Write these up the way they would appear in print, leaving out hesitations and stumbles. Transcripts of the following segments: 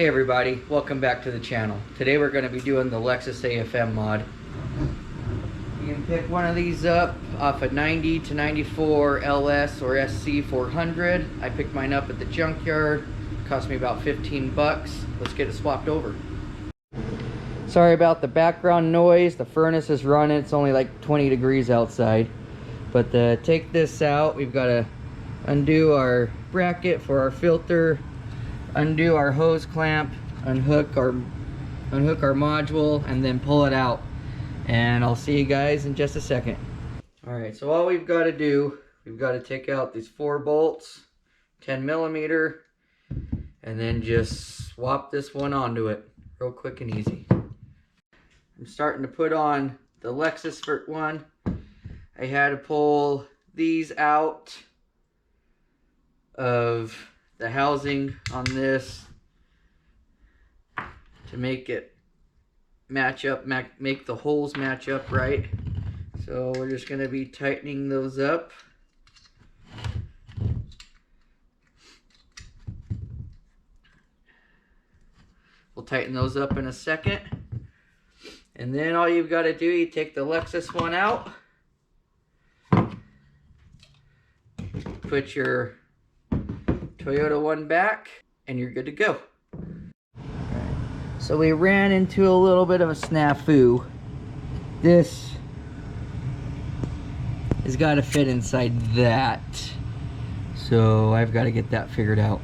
Hey everybody, welcome back to the channel. Today we're going to be doing the Lexus AFM mod. You can pick one of these up off a 90 to 94 LS or SC 400. I picked mine up at the junkyard. It cost me about 15 bucks. Let's get it swapped over. Sorry about the background noise. The furnace is running. It's only like 20 degrees outside. But to take this out, we've got to undo our bracket for our filter, undo our hose clamp, unhook our module, and then pull it out. And I'll see you guys in just a second. Alright, so all we've got to do, we've got to take out these 4 bolts, 10 millimeter, and then just swap this one onto it real quick and easy. I'm starting to put on the Lexus one. I had to pull these out of the housing on this to make it match up, make the holes match up right. So we're just going to be tightening those up. We'll tighten those up in a second. And then all you've got to do, you take the Lexus one out, put your Toyota one back, and you're good to go. So we ran into a little bit of a snafu. This has got to fit inside that. So I've got to get that figured out.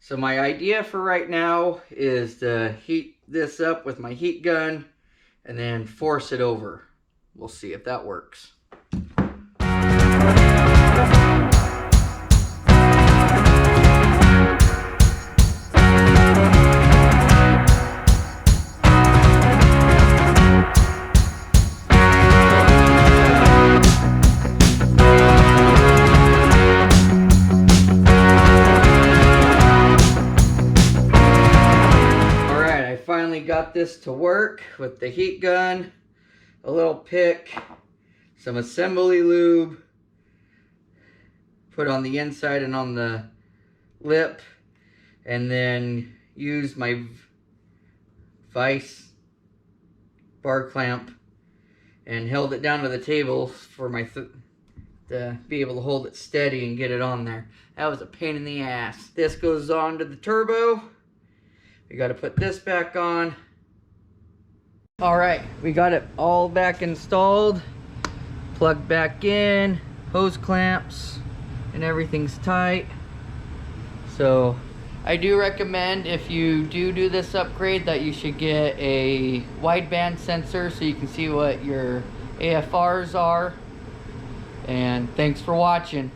So my idea for right now is to heat this up with my heat gun and then force it over. We'll see if that works. Got this to work with the heat gun, a little pick, some assembly lube, put on the inside and on the lip, and then use my vice bar clamp and held it down to the table for my to be able to hold it steady and get it on there. That was a pain in the ass. This goes on to the turbo. We got to put this back on. All right, we got it all back installed, plugged back in, hose clamps, and everything's tight. So I do recommend, if you do this upgrade, that you should get a wideband sensor so you can see what your AFRs are. And thanks for watching.